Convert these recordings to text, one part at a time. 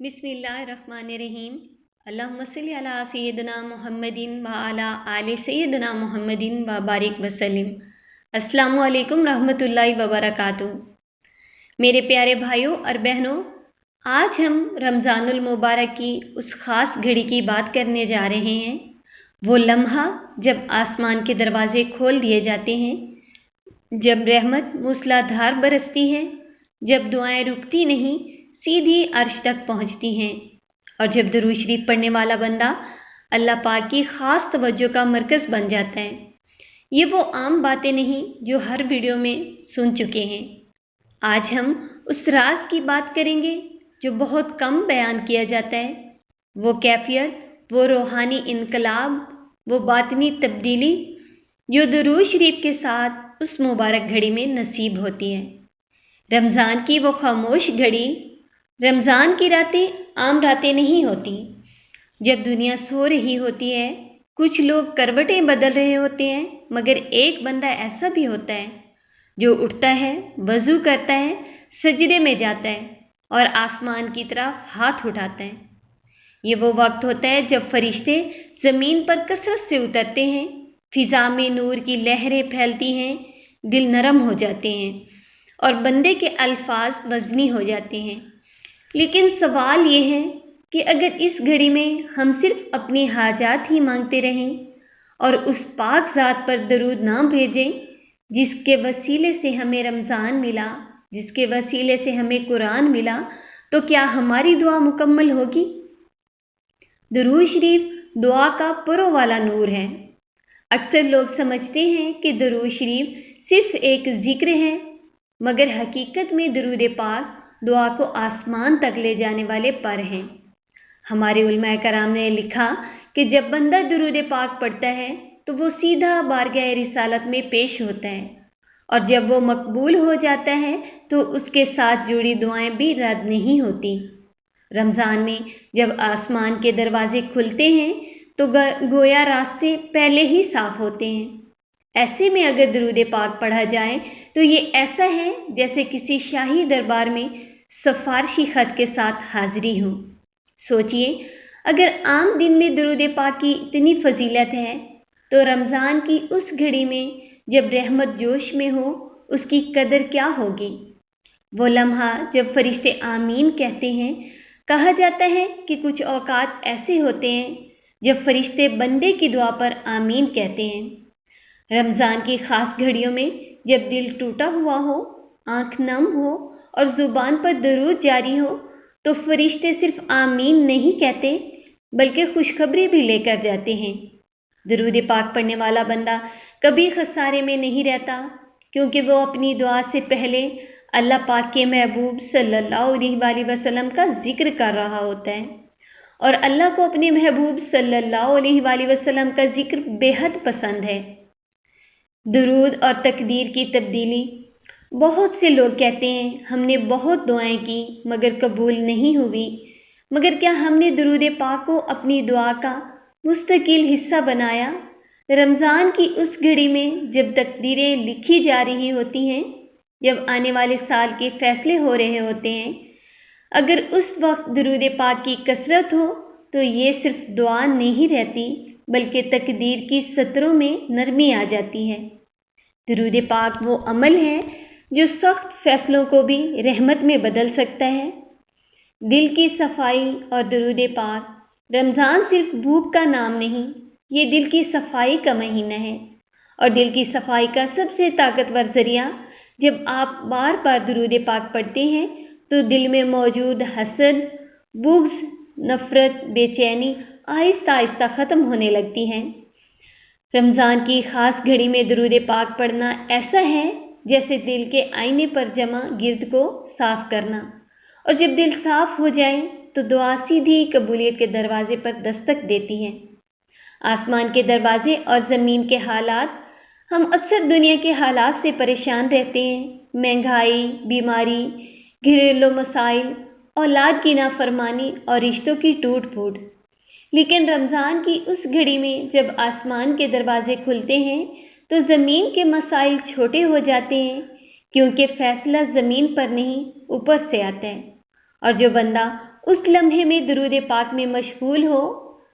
बिस्मिल्लाहिर्रहमानिर्रहीम। अल्लाहुम्मा सल्लि अला सय्यिदना मुहम्मदिन व अला आलि सय्यिदना मुहम्मदिन व बारिक वसल्लिम। अस्सलामु अलैकुम रहमतुल्लाहि व बरकातुहू। मेरे प्यारे भाइयों और बहनों, आज हम रमज़ानुल मुबारक की उस ख़ास घड़ी की बात करने जा रहे हैं। वो लम्हा जब आसमान के दरवाज़े खोल दिए जाते हैं, जब रहमत मूसलाधार बरसती है, जब दुआएं रुकती नहीं, सीधी अर्श तक पहुंचती हैं, और जब दुरूद शरीफ पढ़ने वाला बंदा अल्लाह पाक की ख़ास तवज्जो का मरकज़ बन जाता है। ये वो आम बातें नहीं जो हर वीडियो में सुन चुके हैं। आज हम उस राज की बात करेंगे जो बहुत कम बयान किया जाता है। वो कैफियत, वो रूहानी इनकलाब, वो बातनी तब्दीली जो दुरूद शरीफ के साथ उस मुबारक घड़ी में नसीब होती है। रमज़ान की वो खामोश घड़ी, रमज़ान की रातें आम रातें नहीं होती। जब दुनिया सो रही होती है, कुछ लोग करवटें बदल रहे होते हैं, मगर एक बंदा ऐसा भी होता है जो उठता है, वज़ू करता है, सजदे में जाता है और आसमान की तरफ हाथ उठाता है। ये वो वक्त होता है जब फरिश्ते ज़मीन पर कसरत से उतरते हैं, फ़िज़ा में नूर की लहरें फैलती हैं, दिल नरम हो जाते हैं और बंदे के अल्फाज वज़नी हो जाते हैं। लेकिन सवाल ये है कि अगर इस घड़ी में हम सिर्फ अपनी हाजात ही मांगते रहें और उस पाक ज़ात पर दरूद ना भेजें जिसके वसीले से हमें रमज़ान मिला, जिसके वसीले से हमें कुरान मिला, तो क्या हमारी दुआ मुकम्मल होगी? दुरूद शरीफ दुआ का परों वाला नूर है। अक्सर लोग समझते हैं कि दुरूद शरीफ सिर्फ एक ज़िक्र है, मगर हकीकत में दुरूद पाक दुआ को आसमान तक ले जाने वाले पर हैं। हमारे उलमाए कराम ने लिखा कि जब बंदा दुरूद पाक पढ़ता है तो वो सीधा बारगाह रिसालत में पेश होता है, और जब वो मकबूल हो जाता है तो उसके साथ जुड़ी दुआएं भी रद्द नहीं होती। रमज़ान में जब आसमान के दरवाजे खुलते हैं तो गोया रास्ते पहले ही साफ़ होते हैं। ऐसे में अगर दुरूद पाक पढ़ा जाए तो ये ऐसा है जैसे किसी शाही दरबार में सफारशी ख़त के साथ हाज़िरी हो। सोचिए, अगर आम दिन में दुरूद पाक की इतनी फजीलत है तो रमज़ान की उस घड़ी में जब रहमत जोश में हो, उसकी कदर क्या होगी। वो लम्हा जब फरिश्ते आमीन कहते हैं, कहा जाता है कि कुछ औकात ऐसे होते हैं जब फरिश्ते बंदे की दुआ पर आमीन कहते हैं। रमज़ान की ख़ास घड़ियों में जब दिल टूटा हुआ हो, आँख नम हो और ज़ुबान पर दरूद जारी हो, तो फरिश्ते सिर्फ आमीन नहीं कहते बल्कि खुशखबरी भी लेकर जाते हैं। दरूद पाक पढ़ने वाला बंदा कभी खसारे में नहीं रहता, क्योंकि वो अपनी दुआ से पहले अल्लाह पाक के महबूब सल्लल्लाहु अलैहि वसल्लम का ज़िक्र कर रहा होता है, और अल्लाह को अपने महबूब सल्लल्लाहु अलैहि वसल्लम का ज़िक्र बेहद पसंद है। दुरूद और तकदीर की तब्दीली। बहुत से लोग कहते हैं हमने बहुत दुआएं की मगर कबूल नहीं हुई, मगर क्या हमने दुरूद पाक को अपनी दुआ का मुस्तकिल हिस्सा बनाया? रमज़ान की उस घड़ी में जब तकदीरें लिखी जा रही होती हैं, जब आने वाले साल के फ़ैसले हो रहे होते हैं, अगर उस वक्त दुरूद पाक की कसरत हो तो ये सिर्फ दुआ नहीं रहती बल्कि तकदीर की सतरों में नरमी आ जाती है। दुरूद पाक वो अमल है जो सख्त फ़ैसलों को भी रहमत में बदल सकता है। दिल की सफाई और दुरूद पाक। रमज़ान सिर्फ भूख का नाम नहीं, ये दिल की सफाई का महीना है, और दिल की सफाई का सबसे ताकतवर ज़रिया जब आप बार बार दुरूद पाक पढ़ते हैं तो दिल में मौजूद हसद, बुग़्ज़, नफ़रत, बेचैनी आहिस्ता आहिस्ता ख़त्म होने लगती हैं। रमज़ान की ख़ास घड़ी में दुरूद पाक पढ़ना ऐसा है जैसे दिल के आईने पर जमा गिर्द को साफ़ करना, और जब दिल साफ़ हो जाए तो दुआ सीधी कबूलियत के दरवाज़े पर दस्तक देती है। आसमान के दरवाज़े और ज़मीन के हालात। हम अक्सर दुनिया के हालात से परेशान रहते हैं, महंगाई, बीमारी, घरेलू मसाइल, औलाद की नाफरमानी और रिश्तों की टूट फूट। लेकिन रमज़ान की उस घड़ी में जब आसमान के दरवाज़े खुलते हैं तो ज़मीन के मसाइल छोटे हो जाते हैं, क्योंकि फ़ैसला ज़मीन पर नहीं ऊपर से आता है, और जो बंदा اس لمحے میں درود پاک میں مشغول ہو،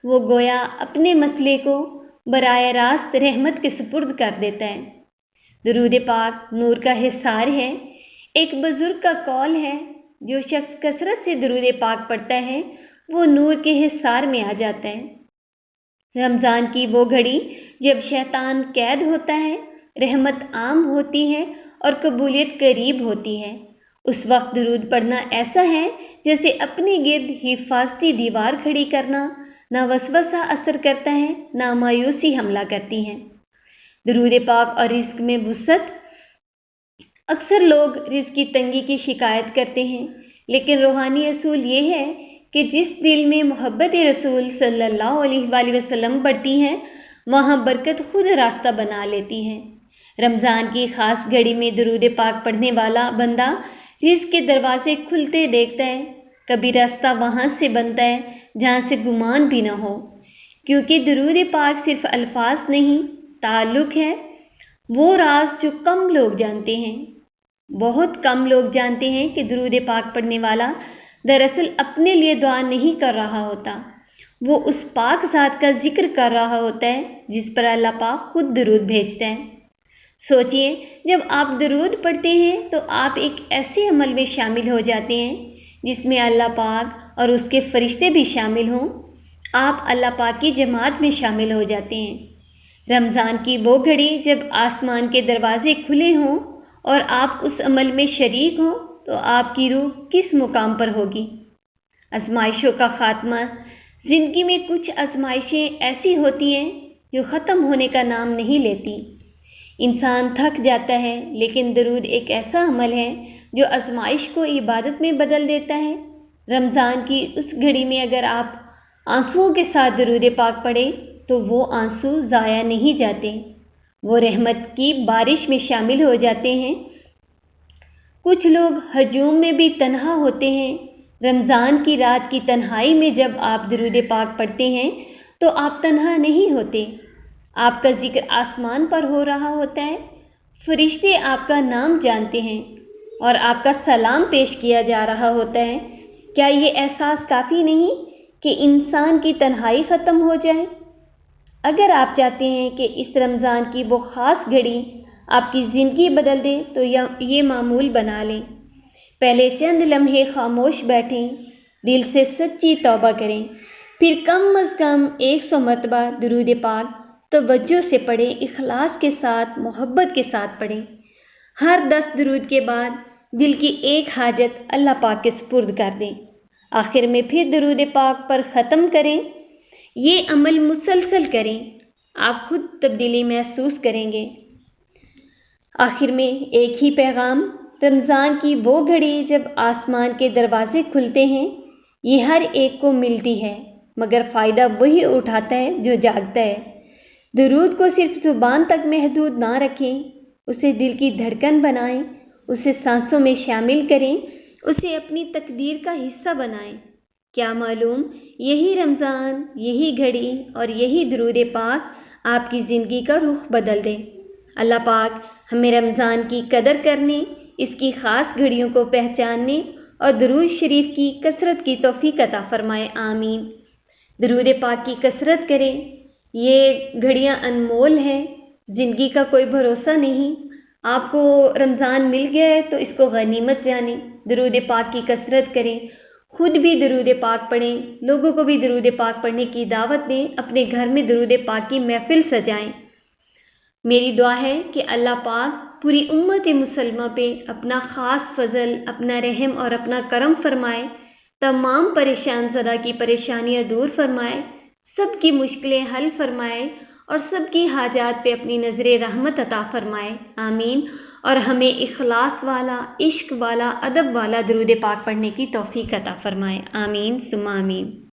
وہ گویا اپنے مسئلے کو براہ راست رحمت کے سپرد کر دیتا ہے۔ درود پاک نور کا حصار ہے۔ ایک بزرگ کا قول ہے، جو شخص کثرت سے درود پاک پڑھتا ہے وہ نور کے حصار میں آ جاتا ہے۔ رمضان کی وہ گھڑی جب شیطان قید ہوتا ہے، رحمت عام ہوتی ہے اور قبولیت قریب ہوتی ہے، اس وقت درود پڑھنا ایسا ہے جیسے اپنے گرد حفاظتی دیوار کھڑی کرنا۔ نہ وسوسہ اثر کرتا ہے، نہ مایوسی حملہ کرتی ہے۔ درود پاک اور رزق میں وسعت۔ اکثر لوگ رزق کی تنگی کی شکایت کرتے ہیں، لیکن روحانی اصول یہ ہے کہ جس دل میں محبت رسول صلی اللہ علیہ وآلہ وسلم بڑھتی ہے، وہاں برکت خود راستہ بنا لیتی ہے۔ رمضان کی خاص گھڑی میں درود پاک پڑھنے والا بندہ رزق کے دروازے کھلتے دیکھتا ہے۔ کبھی راستہ وہاں سے بنتا ہے جہاں سے گمان بھی نہ ہو، کیونکہ درود پاک صرف الفاظ نہیں، تعلق ہے۔ وہ راز جو کم لوگ جانتے ہیں، بہت کم لوگ جانتے ہیں کہ درود پاک پڑھنے والا دراصل اپنے لیے دعا نہیں کر رہا ہوتا، وہ اس پاک ذات کا ذکر کر رہا ہوتا ہے جس پر اللہ پاک خود درود بھیجتا ہے۔ سوچئے، جب آپ درود پڑھتے ہیں تو آپ ایک ایسے عمل میں شامل ہو جاتے ہیں جس میں اللہ پاک اور اس کے فرشتے بھی شامل ہوں۔ آپ اللہ پاک کی جماعت میں شامل ہو جاتے ہیں۔ رمضان کی وہ گھڑی جب آسمان کے دروازے کھلے ہوں اور آپ اس عمل میں شریک ہوں تو آپ کی روح کس مقام پر ہوگی؟ آزمائشوں کا خاتمہ۔ زندگی میں کچھ آزمائشیں ایسی ہوتی ہیں جو ختم ہونے کا نام نہیں لیتی۔ انسان تھک جاتا ہے، لیکن درود ایک ایسا عمل ہے جو آزمائش کو عبادت میں بدل دیتا ہے۔ رمضان کی اس گھڑی میں اگر آپ آنسوؤں کے ساتھ درود پاک پڑھیں تو وہ آنسو ضائع نہیں جاتے، وہ رحمت کی بارش میں شامل ہو جاتے ہیں۔ کچھ لوگ ہجوم میں بھی تنہا ہوتے ہیں۔ رمضان کی رات کی تنہائی میں جب آپ درود پاک پڑھتے ہیں تو آپ تنہا نہیں ہوتے، آپ کا ذکر آسمان پر ہو رہا ہوتا ہے، فرشتے آپ کا نام جانتے ہیں اور آپ کا سلام پیش کیا جا رہا ہوتا ہے۔ کیا یہ احساس کافی نہیں کہ انسان کی تنہائی ختم ہو جائے؟ اگر آپ چاہتے ہیں کہ اس رمضان کی وہ خاص گھڑی آپ کی زندگی بدل دے تو یہ معمول بنا لیں۔ پہلے چند لمحے خاموش بیٹھیں، دل سے سچی توبہ کریں، پھر کم از کم 100 مرتبہ درود پاک توجہ سے پڑھیں، اخلاص کے ساتھ، محبت کے ساتھ پڑھیں۔ ہر 10 درود کے بعد دل کی ایک حاجت اللہ پاک کے سپرد کر دیں، آخر میں پھر درود پاک پر ختم کریں۔ یہ عمل مسلسل کریں، آپ خود تبدیلی محسوس کریں گے۔ آخر میں ایک ہی پیغام، رمضان کی وہ گھڑی جب آسمان کے دروازے کھلتے ہیں، یہ ہر ایک کو ملتی ہے، مگر فائدہ وہی اٹھاتا ہے جو جاگتا ہے۔ درود کو صرف زبان تک محدود نہ رکھیں، اسے دل کی دھڑکن بنائیں، اسے سانسوں میں شامل کریں، اسے اپنی تقدیر کا حصہ بنائیں۔ کیا معلوم یہی رمضان، یہی گھڑی اور یہی درود پاک آپ کی زندگی کا رخ بدل دے۔ اللہ پاک ہمیں رمضان کی قدر کرنے، اس کی خاص گھڑیوں کو پہچاننے اور درود شریف کی کثرت کی توفیق عطا فرمائے، آمین۔ درود پاک کی کثرت کریں، یہ گھڑیاں انمول ہیں، زندگی کا کوئی بھروسہ نہیں۔ آپ کو رمضان مل گیا ہے تو اس کو غنیمت جانیں، درود پاک کی کثرت کریں، خود بھی درود پاک پڑھیں، لوگوں کو بھی درود پاک پڑھنے کی دعوت دیں، اپنے گھر میں درود پاک کی محفل سجائیں۔ میری دعا ہے کہ اللہ پاک پوری امت مسلمہ پہ اپنا خاص فضل، اپنا رحم اور اپنا کرم فرمائے، تمام پریشان زدہ کی پریشانیاں دور فرمائے، سب کی مشکلیں حل فرمائے اور سب کی حاجات پہ اپنی نظر رحمت عطا فرمائے، آمین۔ اور ہمیں اخلاص والا، عشق والا، ادب والا درود پاک پڑھنے کی توفیق عطا فرمائے، آمین ثم آمین۔